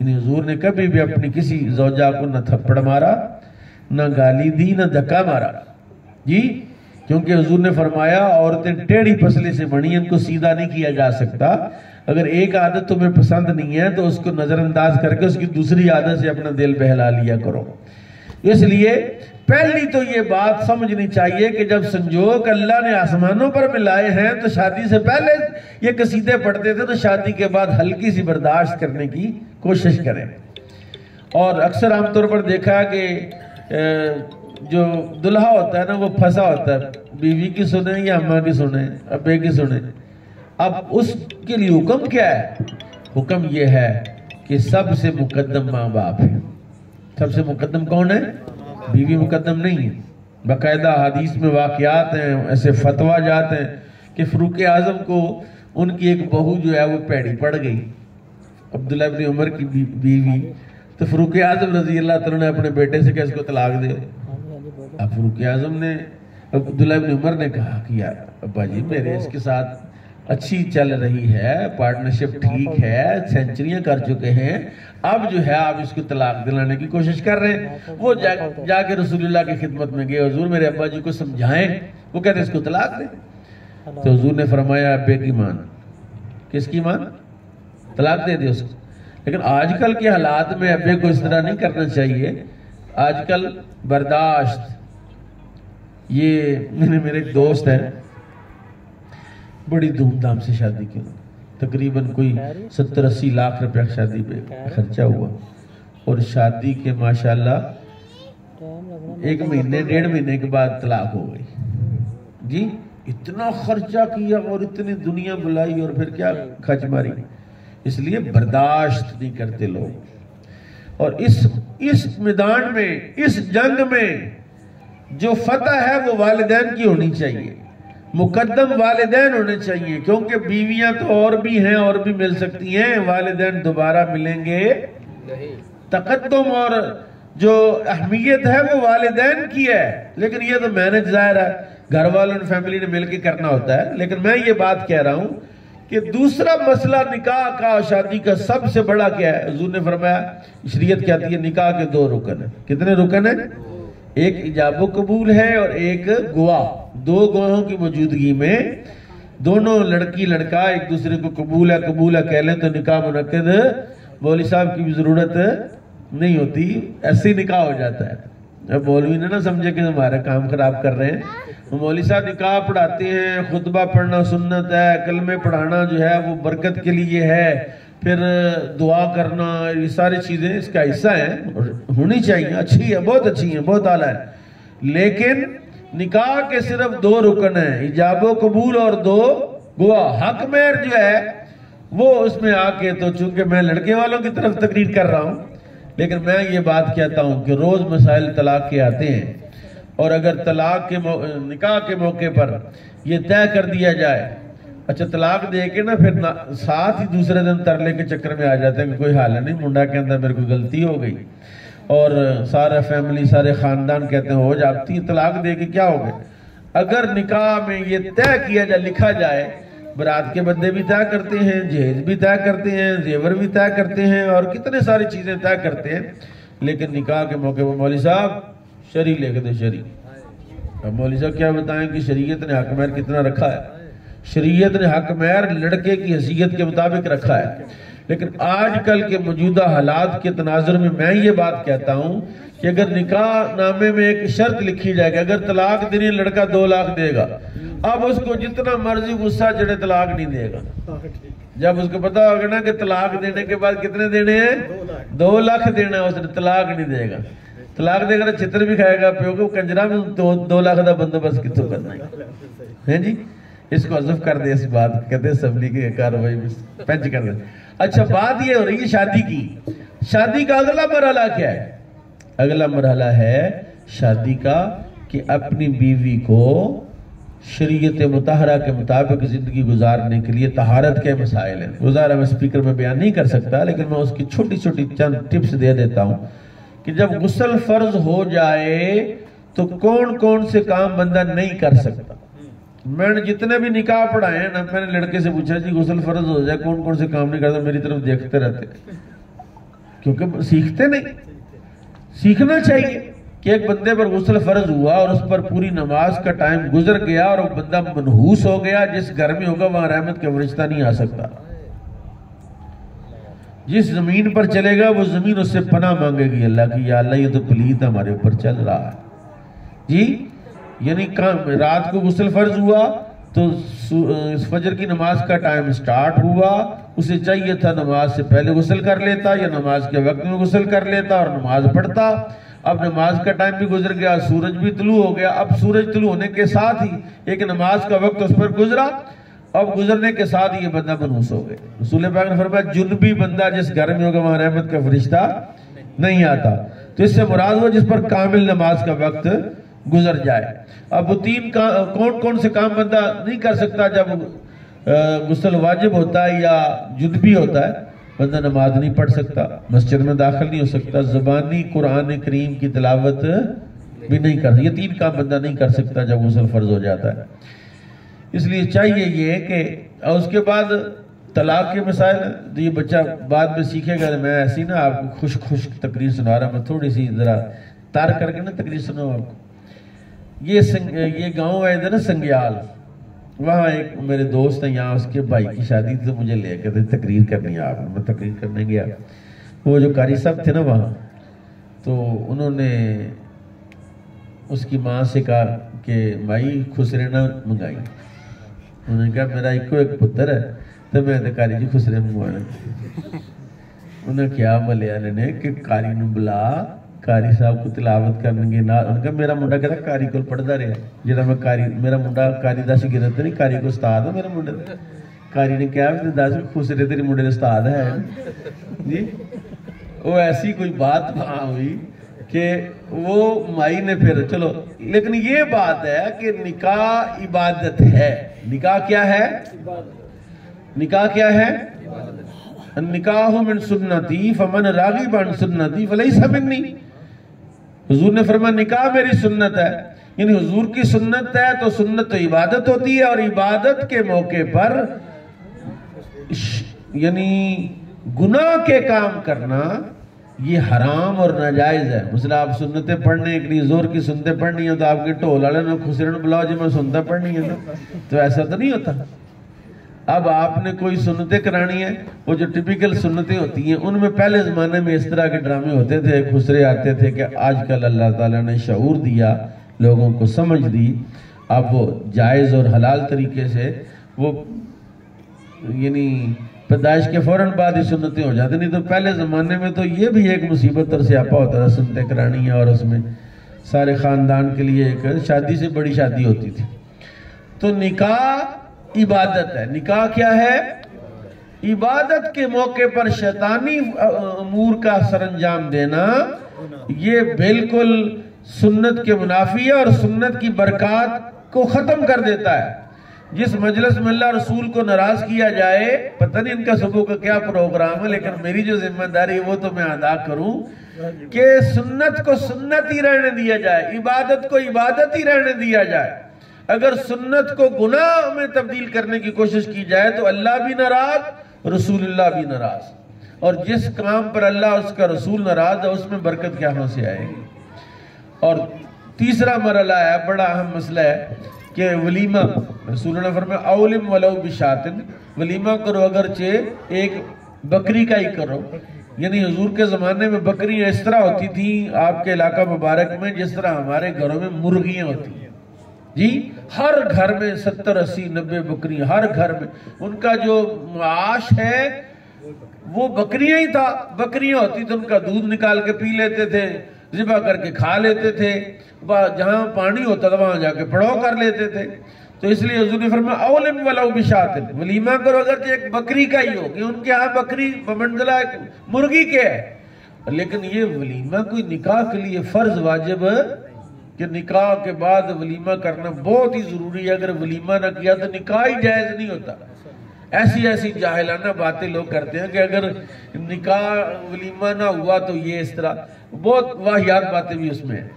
یعنی حضور نے کبھی بھی اپنی کسی زوجہ کو نہ تھپڑ مارا، نہ گالی دی، نہ دھکا مارا، جی، کیونکہ حضور نے فرمایا عورتیں ٹیڑھی پسلی سے بنی، ان کو سیدھا نہیں کیا جا سکتا۔ اگر ایک عادت تمہیں پسند نہیں ہے تو اس کو نظر انداز کر کے اس کی دوسری عادت سے اپنا دل بہلا لیا کرو۔ اس لیے پہلی تو یہ بات سمجھنی چاہیے کہ جب سنجوگ اللہ نے آسمانوں پر ملائے ہیں تو شادی سے پہلے یہ قصیدے پڑھتے تھے، تو شادی کے بعد ہلکی سی برداشت کرنے کی کوشش کریں۔ اور اکثر عام طور پر دیکھا کہ جو دلہا ہوتا ہے نا وہ پھنسا ہوتا ہے، بیوی کی سنیں یا اماں کی سنیں، ابے کی سنیں۔ اب اس کے لیے حکم کیا ہے؟ حکم یہ ہے کہ سب سے مقدم ماں باپ ہے۔ سب سے مقدم کون ہے؟ بیوی مقدم نہیں ہے۔ باقاعدہ حدیث میں واقعات ہیں، ایسے فتویٰ جاتے ہیں کہ فاروق اعظم کو ان کی ایک بہو جو ہے وہ پیڑی پڑ گئی، عبداللہ ابن عمر کی بیوی، تو فاروق اعظم رضی اللہ تعالیٰ نے اپنے بیٹے سے کہ اس کو طلاق دے۔ اب فاروق اعظم نے عبداللہ ابن عمر نے کہا کہ یار ابا جی میرے اس کے ساتھ اچھی چل رہی ہے، پارٹنرشپ ٹھیک ہے، سینچریاں کر چکے ہیں، اب جو ہے آپ اس کو طلاق دلانے کی کوشش کر رہے ہیں۔ وہ جا کے رسول اللہ کی خدمت میں گئے، حضور میرے ابا جی کو سمجھائیں، وہ کہتے ہیں اس کو طلاق دیں۔ تو حضور نے فرمایا ابے کی مان، کس کی مان؟ طلاق دے دے اس کو۔ لیکن آج کل کے حالات میں ابے کو اس طرح نہیں کرنا چاہیے۔ آج کل برداشت، یہ میرے ایک دوست ہیں، بڑی دھوم دھام سے شادی کی، تقریباً کوئی 70-80 لاکھ روپے شادی پہ خرچہ ہوا، اور شادی کے ماشاءاللہ 1 مہینے 1.5 مہینے کے بعد طلاق ہو گئی جی۔ اتنا خرچہ کیا اور اتنی دنیا بلائی اور پھر کیا کھچ ماری۔ اس لیے برداشت نہیں کرتے لوگ، اور اس میدان میں، اس جنگ میں جو فتح ہے وہ والدین کی ہونی چاہیے، مقدم والدین ہونے چاہیے، کیونکہ بیویاں تو اور بھی ہیں اور بھی مل سکتی ہیں، والدین دوبارہ ملیں گے۔ تقدم اور جو اہمیت ہے وہ والدین کی ہے، لیکن یہ تو مینج ظاہر ہے گھر والوں فیملی نے مل کے کرنا ہوتا ہے۔ لیکن میں یہ بات کہہ رہا ہوں کہ دوسرا مسئلہ نکاح کا، شادی کا سب سے بڑا کیا ہے؟ حضور نے فرمایا، شریعت کہتی ہے نکاح کے 2 رکن ہیں۔ کتنے رکن ہیں؟ ایک ایجاب و قبول ہے اور ایک گواہ۔ 2 گواہوں کی موجودگی میں دونوں لڑکی لڑکا ایک دوسرے کو قبول ہے کہہ لیں تو نکاح منعقد، مولوی صاحب کی بھی ضرورت نہیں ہوتی، ایسے ہی نکاح ہو جاتا ہے۔ اب مولوی نے نہ سمجھے کہ ہمارا کام خراب کر رہے ہیں، مولوی صاحب نکاح پڑھاتے ہیں، خطبہ پڑھنا سنت ہے، کلمے پڑھانا جو ہے وہ برکت کے لیے ہے، پھر دعا کرنا، یہ ساری چیزیں اس کا حصہ ہیں، ہونی چاہیے، اچھی ہے، بہت اچھی ہیں، بہت اعلیٰ ہے۔ لیکن نکاح کے صرف 2 رکن ہیں، ایجاب و قبول اور 2 گواہ۔ حق مہر جو ہے وہ اس میں آ کے، تو چونکہ میں لڑکے والوں کی طرف تقریر کر رہا ہوں، لیکن میں یہ بات کہتا ہوں کہ روز مسائل طلاق کے آتے ہیں، اور اگر طلاق کے نکاح کے موقع پر یہ طے کر دیا جائے، اچھا طلاق دے کے نا پھر ساتھ ہی دوسرے دن ترلے کے چکر میں آ جاتے ہیں کہ کوئی حال نہیں، منڈا کے اندر میرے کو غلطی ہو گئی، اور سارا فیملی، سارے خاندان کہتے ہیں ہو جاتی ہے، طلاق دے کے کیا ہو گئے۔ اگر نکاح میں یہ طے کیا جائے، لکھا جائے، برات کے بندے بھی طے کرتے ہیں، جہیز بھی طے کرتے ہیں، زیور بھی طے کرتے ہیں، اور کتنے ساری چیزیں طے کرتے ہیں، لیکن نکاح کے موقع پر مولوی صاحب شرعی لے کے دے، شرعی۔ اب مولوی صاحب کیا بتائیں کہ شریعت نے حق مہر کتنا رکھا ہے؟ شریعت نے حق مہر لڑکے کی حیثیت کے مطابق رکھا ہے، لیکن آج کل کے موجودہ حالات کے تناظر میں میں یہ بات کہتا ہوں کہ اگر نکاح نامے میں ایک شرط لکھی جائے کہ اگر طلاق دینی لڑکا 2 لاکھ دے گا، اب اس کو جتنا مرضی غصہ چڑھے طلاق نہیں دے گا۔ جب اس کو پتا ہوگا نا کہ طلاق دینے کے بعد کتنے دینے ہیں، 2 لاکھ دینا ہے، اس نے طلاق نہیں دے گا۔ طلاق دے گا چھتر بھی کھائے گا، پیو کو کنجرا میں 2 لاکھ دا بندوبست کتوں کرنا ہے جی۔ اس کو حذف کر دے، اس بات کہتے ہیں اسمبلی کی کارروائی میں پینچ کر دے۔ اچھا بات یہ ہو رہی ہے شادی کی، شادی کا اگلا مرحلہ کیا ہے؟ اگلا مرحلہ ہے شادی کا کہ اپنی بیوی کو شریعت مطہرہ کے مطابق زندگی گزارنے کے لیے طہارت کے مسائل ہیں۔ گزارا میں سپیکر میں بیان نہیں کر سکتا، لیکن میں اس کی چھوٹی چھوٹی چند ٹپس دے دیتا ہوں کہ جب غسل فرض ہو جائے تو کون کون سے کام بندہ نہیں کر سکتا۔ میں نے جتنے بھی نکاح پڑھائے ہیں نا، میں نے لڑکے سے پوچھا جی غسل فرض ہو جائے کون کون سے کام نہیں کرتا، میری طرف دیکھتے رہتے، کیونکہ سیکھتے نہیں۔ سیکھنا چاہیے کہ ایک بندے پر غسل فرض ہوا اور اس پر پوری نماز کا ٹائم گزر گیا اور وہ بندہ منحوس ہو گیا، جس گھر میں ہوگا وہاں رحمت کا فرشتہ نہیں آ سکتا۔ جس زمین پر چلے گا وہ زمین اس سے پناہ مانگے گی اللہ کی، یا اللہ یہ تو پلید ہمارے اوپر چل رہا ہے جی۔ یعنی رات کو غسل فرض ہوا تو فجر کی نماز کا ٹائم سٹارٹ ہوا، اسے چاہیے تھا نماز سے پہلے غسل کر لیتا یا نماز کے وقت میں غسل کر لیتا اور نماز پڑھتا۔ اب نماز کا ٹائم بھی گزر گیا، سورج بھی طلوع ہو گیا، اب سورج طلوع ہونے کے ساتھ ہی ایک نماز کا وقت اس پر گزرا، اب گزرنے کے ساتھ یہ بندہ منحوس ہو گئے۔ رسول پاک نے فرمایا جنبی بندہ جس گھر میں ہوگا وہاں رحمت کا فرشتہ نہیں آتا۔ تو اس سے مراد ہوا جس پر کامل نماز کا وقت گزر جائے۔ اب وہ 3 کون کون سے کام بندہ نہیں کر سکتا جب غسل واجب ہوتا ہے یا جنبی ہوتا ہے؟ بندہ نماز نہیں پڑھ سکتا، مسجد میں داخل نہیں ہو سکتا، زبانی قرآن کریم کی تلاوت بھی نہیں کر سکتا، یہ 3 کام بندہ نہیں کر سکتا جب غسل فرض ہو جاتا ہے۔ اس لیے چاہیے یہ کہ اس کے بعد طلاق کے مسائل، یہ بچہ بعد میں سیکھے گا۔ میں ایسی نا آپ کو خشک تقریر سنا رہا، میں تھوڑی سی ذرا تار کر کے نا تقریر سناؤں آپ کو۔ یہ گاؤں ہے ادھر سنگیال، وہاں ایک میرے دوست ہیں یہاں، اس کے بھائی کی شادی تھی تو مجھے لے کے تقریر کرنی ہے آپ نے، میں تقریر کرنے گیا۔ وہ جو قاری صاحب تھے نا وہاں، تو انہوں نے اس کی ماں سے کہا کہ مائی خسرے نہ منگائی۔ انہوں نے کہا میرا ایک پتر ہے تو میں نے قاری جی خسرے منگوانا۔ انہیں کیا ملیا نے کہ قاری نو بلا، قاری صاحب کو تلاوت کرنے گے نہ۔ انہوں نے کہا میرا منڈا کہتا قاری کو پڑھتا رہا جہاں میں قاری، میرا منڈا قاری دا شاگرد نہیں، قاری کو استاد ہے میرا منڈا۔ قاری نے کہا دس خسرے تیرے منڈے نے استاد ہے جی۔ وہ ایسی کوئی بات وہاں ہوئی کہ وہ مائی نے پھر چلو، لیکن یہ بات ہے کہ نکاح عبادت ہے۔ نکاح کیا ہے؟ نکاح کیا ہے؟ النکاح من سنتی فمن راغب عن سنتی فلیس منی۔ حضور نے فرمایا نکاح میری سنت ہے، یعنی حضور کی سنت ہے تو سنت تو عبادت ہوتی ہے، اور عبادت کے موقع پر یعنی گناہ کے کام کرنا یہ حرام اور ناجائز ہے۔ مثلا آپ سنتیں پڑھنے کے لیے زور کی سنتیں پڑھنی ہیں تو آپ کے ٹول والے نے خسرے نے بلاؤ جی میں سنتا پڑھنی ہے تو ایسا تو نہیں ہوتا۔ اب آپ نے کوئی سنتیں کرانی ہے، وہ جو ٹپیکل سنتیں ہوتی ہیں ان میں پہلے زمانے میں اس طرح کے ڈرامے ہوتے تھے، خسرے آتے تھے کہ آج کل اللہ تعالیٰ نے شعور دیا، لوگوں کو سمجھ دی، اب وہ جائز اور حلال طریقے سے وہ یعنی پیدائش کے فوراً بعد ہی سنتیں ہو جاتی، نہیں تو پہلے زمانے میں تو یہ بھی ایک مصیبت اور سیاپا ہوتا تھا، سنتیں کرانی ہے اور اس میں سارے خاندان کے لیے ایک شادی سے بڑی شادی ہوتی تھی۔ تو نکاح عبادت ہے۔ نکاح کیا ہے؟ عبادت کے موقع پر شیطانی امور کا سر انجام دینا یہ بالکل سنت کے منافی ہے اور سنت کی برکات کو ختم کر دیتا ہے۔ جس مجلس میں اللہ رسول کو ناراض کیا جائے، پتہ نہیں ان کا صبح کا کیا پروگرام ہے، لیکن میری جو ذمہ داری ہے وہ تو میں ادا کروں کہ سنت کو سنت ہی رہنے دیا جائے، عبادت کو عبادت ہی رہنے دیا جائے۔ اگر سنت کو گناہ میں تبدیل کرنے کی کوشش کی جائے تو اللہ بھی ناراض، رسول اللہ بھی ناراض، اور جس کام پر اللہ اس کا رسول ناراض ہے اس میں برکت کہاں سے آئے گی۔ اور تیسرا مرحلہ ہے، بڑا اہم مسئلہ ہے کہ ولیمہ، رسول اللہ نے فرمایا اولم ولو بشاتن، ولیمہ کرو اگرچہ ایک بکری کا ہی کرو۔ یعنی حضور کے زمانے میں بکریاں اس طرح ہوتی تھیں آپ کے علاقہ مبارک میں جس طرح ہمارے گھروں میں مرغیاں ہوتی ہیں جی، ہر گھر میں 70 80 90 بکریاں، ہر گھر میں ان کا جو معاش ہے وہ بکریاں ہی تھا۔ بکریاں ہوتی تو ان کا دودھ نکال کے پی لیتے تھے، ذبح کر کے کھا لیتے تھے، جہاں پانی ہوتا تھا وہاں جا کے پڑاؤ کر لیتے تھے۔ تو اس لیے حضور نے فرمایا اولم ولو بشاتن، ولیمہ کرو اگرچہ ایک بکری کا ہی ہو، کہ ان کے ہاں بکری بمنزلہ ایک مرغی کے ہے، لیکن یہ ولیمہ کوئی نکاح کے لیے فرض واجب ہے کہ نکاح کے بعد ولیمہ کرنا بہت ہی ضروری ہے۔ اگر ولیمہ نہ کیا تو نکاح ہی جائز نہیں ہوتا۔ ایسی جاہلانہ باتیں لوگ کرتے ہیں کہ اگر نکاح ولیمہ نہ ہوا تو یہ اس طرح، بہت واہیات باتیں بھی اس میں ہیں۔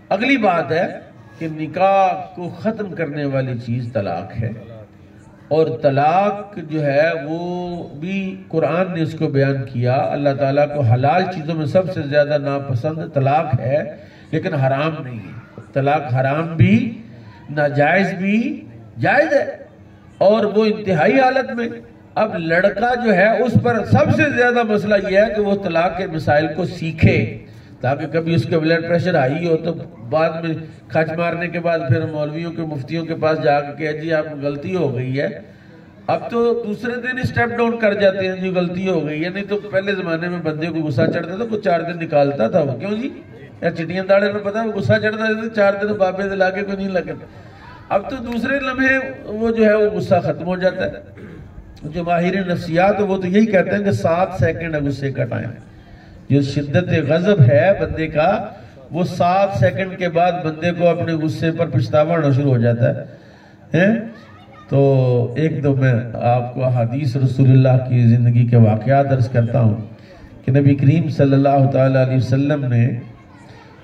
اگلی بات ہے کہ نکاح کو ختم کرنے والی چیز طلاق ہے، اور طلاق جو ہے وہ بھی قرآن نے اس کو بیان کیا۔ اللہ تعالیٰ کو حلال چیزوں میں سب سے زیادہ ناپسند طلاق ہے، لیکن حرام نہیں ہے۔ طلاق حرام بھی، ناجائز بھی، جائز ہے، اور وہ انتہائی حالت میں۔ اب لڑکا جو ہے اس پر سب سے زیادہ مسئلہ یہ ہے کہ وہ طلاق کے مسائل کو سیکھے، تاکہ کبھی اس کے بلڈ پریشر ہائی ہو تو بعد میں کھچ مارنے کے بعد پھر مولویوں کے مفتیوں کے پاس جا کے کہ جی آپ غلطی ہو گئی ہے۔ اب تو دوسرے دن اسٹیپ ڈاؤن کر جاتے ہیں جی غلطی ہو گئی ہے، نہیں تو پہلے زمانے میں بندے کو غصہ چڑھتا تھا کچھ 4 دن نکالتا تھا وہ، کیوں جی یا چٹیاں داڑے میں پتا غصہ چڑھتا تھا 4 دن بابے سے لاگے کوئی نہیں لگے۔ اب تو دوسرے لمحے وہ جو ہے وہ غصہ ختم ہو جاتا ہے۔ جو ماہر نفسیات وہ تو یہی کہتے ہیں کہ 7 سیکنڈ ہے غصے کا ٹائم، جو شدت غضب ہے بندے کا وہ 7 سیکنڈ کے بعد بندے کو اپنے غصے پر پچھتاوا ہونا شروع ہو جاتا ہے۔ تو ایک دو میں آپ کو حدیث رسول اللہ کی زندگی کے واقعات عرض کرتا ہوں کہ نبی کریم صلی اللہ تعالیٰ علیہ وسلم نے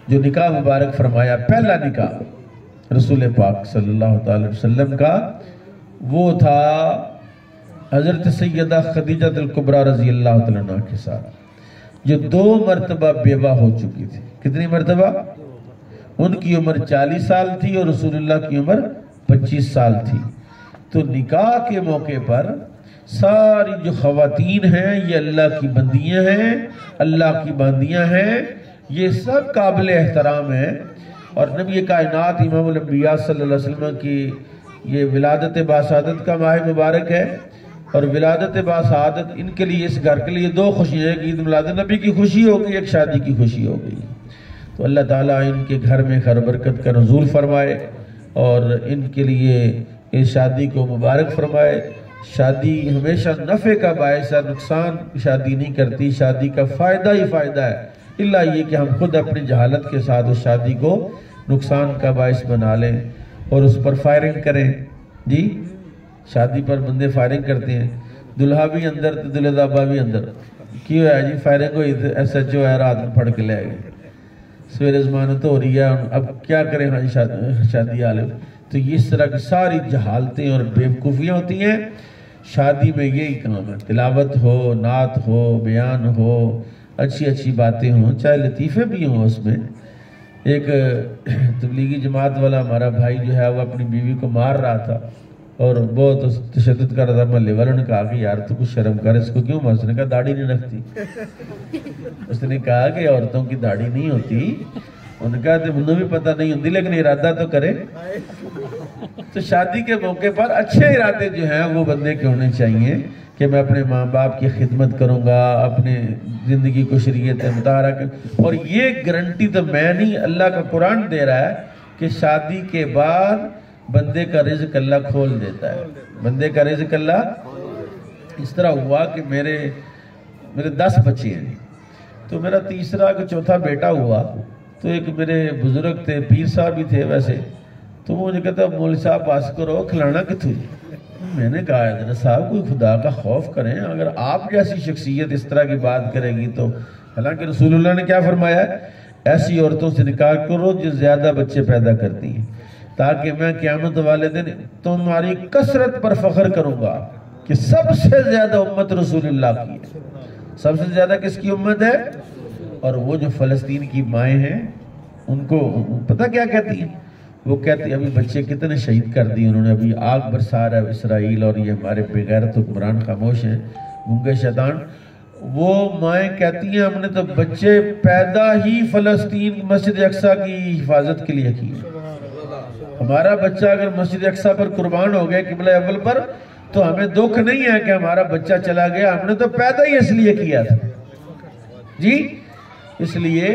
جو نکاح مبارک فرمایا، پہلا نکاح رسول پاک صلی اللہ تعالی وسلم کا، وہ تھا حضرت سیدہ خدیجہ الکبریٰ رضی اللہ تعالیٰ عنہ کے ساتھ، جو 2 مرتبہ بیوہ ہو چکی تھی۔ کتنی مرتبہ؟ ان کی عمر 40 سال تھی اور رسول اللہ کی عمر 25 سال تھی۔ تو نکاح کے موقع پر ساری جو خواتین ہیں یہ اللہ کی بندیاں ہیں، اللہ کی باندیاں ہیں، یہ سب قابل احترام ہیں۔ اور نبی کائنات امام الانبیاء صلی اللہ علیہ وسلم کی یہ ولادت باسعادت کا ماہ مبارک ہے، اور ولادت باسعادت ان کے لیے، اس گھر کے لیے 2 خوشیاں ہیں، عید میلاد النبی کی خوشی ہوگی، ایک شادی کی خوشی ہوگی۔ تو اللہ تعالیٰ ان کے گھر میں خیر برکت کا نزول فرمائے اور ان کے لیے اس شادی کو مبارک فرمائے۔ شادی ہمیشہ نفع کا باعث ہے، نقصان شادی نہیں کرتی، شادی کا فائدہ ہی فائدہ ہے، اللہ یہ کہ ہم خود اپنی جہالت کے ساتھ اس شادی کو نقصان کا باعث بنا لیں اور اس پر فائرنگ کریں۔ جی شادی پر بندے فائرنگ کرتے ہیں، دلہا بھی اندر تو دلہا دابا بھی اندر، کیوں ہے جی فائرنگ ہوئی؟ ایسا جو ہے رات میں پھڑ کے لے گئے، سویرے ضمانت ہو رہی ہے، اب کیا کریں ہاں شادی عالم۔ تو اس طرح کی ساری جہالتیں اور بیوقوفیاں ہوتی ہیں۔ شادی میں یہی کام ہے، تلاوت ہو، نعت ہو، بیان ہو، اچھی اچھی باتیں ہوں، چاہے لطیفے بھی ہوں اس میں۔ ایک تبلیغی جماعت والا ہمارا بھائی جو ہے وہ اپنی بیوی کو مار رہا تھا اور بہت تشدد کر رہا تھا، محلے والوں نے کہا کہ یار تو کچھ شرم کر، اس کو کیوں مار؟ اس نے کہا داڑھی نہیں رکھتی۔ اس نے کہا کہ عورتوں کی داڑھی نہیں ہوتی، ان کا تو انہوں بھی پتہ نہیں ہوتی لیکن ارادہ تو کرے۔ تو شادی کے موقع پر اچھے ارادے جو ہیں وہ بندے کے ہونے چاہیے کہ میں اپنے ماں باپ کی خدمت کروں گا، اپنے زندگی کو شریعت مطالعہ کروں، اور یہ گارنٹی تو میں نہیں، اللہ کا قرآن دے رہا ہے کہ شادی کے بعد بندے کا رزق اللہ کھول دیتا ہے، بندے کا رزق اللہ۔ اس طرح ہوا کہ میرے 10 بچے ہیں، تو میرا تیسرا کہ چوتھا بیٹا ہوا، تو ایک میرے بزرگ تھے، پیر صاحب بھی تھے ویسے، تو وہ مجھے کہتا مولوی صاحب پاس کرو، کھلانا کتوں؟ میں نے کہا حضرت صاحب کوئی خدا کا خوف کریں، اگر آپ جیسی شخصیت اس طرح کی بات کرے گی تو، حالانکہ رسول اللہ نے کیا فرمایا ہے؟ ایسی عورتوں سے نکاح کرو جو زیادہ بچے پیدا کرتی ہیں، تاکہ میں قیامت والے دن تمہاری کثرت پر فخر کروں گا کہ سب سے زیادہ امت رسول اللہ کی ہے۔ سب سے زیادہ کس کی امت ہے؟ اور وہ جو فلسطین کی مائیں ہیں ان کو پتہ کیا کہتی ہیں؟ وہ کہتی ہیں ابھی بچے کتنے شہید کر دیے انہوں نے، ابھی آگ برسا رہا ہے اسرائیل، اور یہ ہمارے بے غیرت حکمران خاموش ہیں، گونگے شیطان۔ وہ مائیں کہتی ہیں ہم نے تو بچے پیدا ہی فلسطین مسجد اقصیٰ کی حفاظت کے لیے کیے، ہمارا بچہ اگر مسجد اقصیٰ پر قربان ہو گیا قبلہ اول پر تو ہمیں دکھ نہیں ہے کہ ہمارا بچہ چلا گیا، ہم نے تو پیدا ہی اس لیے کیا تھا۔ جی اس لیے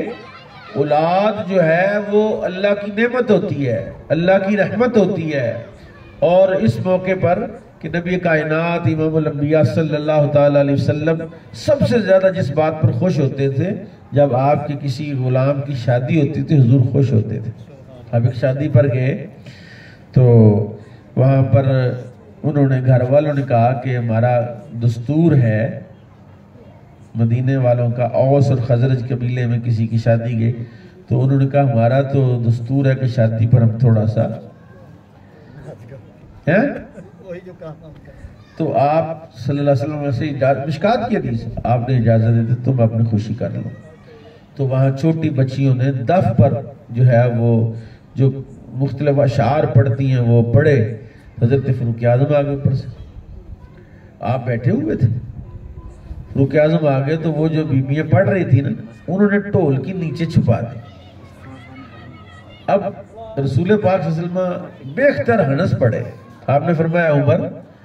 اولاد جو ہے وہ اللہ کی نعمت ہوتی ہے، اللہ کی رحمت ہوتی ہے، اور اس موقع پر کہ نبی کائنات امام الانبیاء صلی اللہ تعالی علیہ وسلم سب سے زیادہ جس بات پر خوش ہوتے تھے، جب آپ کی کسی غلام کی شادی ہوتی تھی حضور خوش ہوتے تھے۔ اب ایک شادی پر گئے تو وہاں پر انہوں نے گھر والوں نے کہا کہ ہمارا دستور ہے مدینے والوں کا، اوس اور خزرج قبیلے میں کسی کی شادی گئی، تو انہوں نے کہا ہمارا تو دستور ہے کہ شادی پر ہم تھوڑا سا تو آپ صلی اللہ علیہ وسلم سے مشکات کی حدیث آپ نے اجازت دیتے تم اپنی خوشی کر لو۔ تو وہاں چھوٹی بچیوں نے دف پر جو ہے وہ جو مختلف اشعار پڑھتی ہیں وہ پڑھے، حضرت فاروق اعظم آگے اوپر سے، آپ بیٹھے ہوئے تھے، فاروق اعظم آگے تو وہ جو بیویاں پڑھ رہی تھی نا انہوں نے ٹول کی نیچے چھپا دی۔ اب رسول پاک صلی اللہ علیہ وسلم بے اختیار ہنس پڑے، آپ نے فرمایا عمر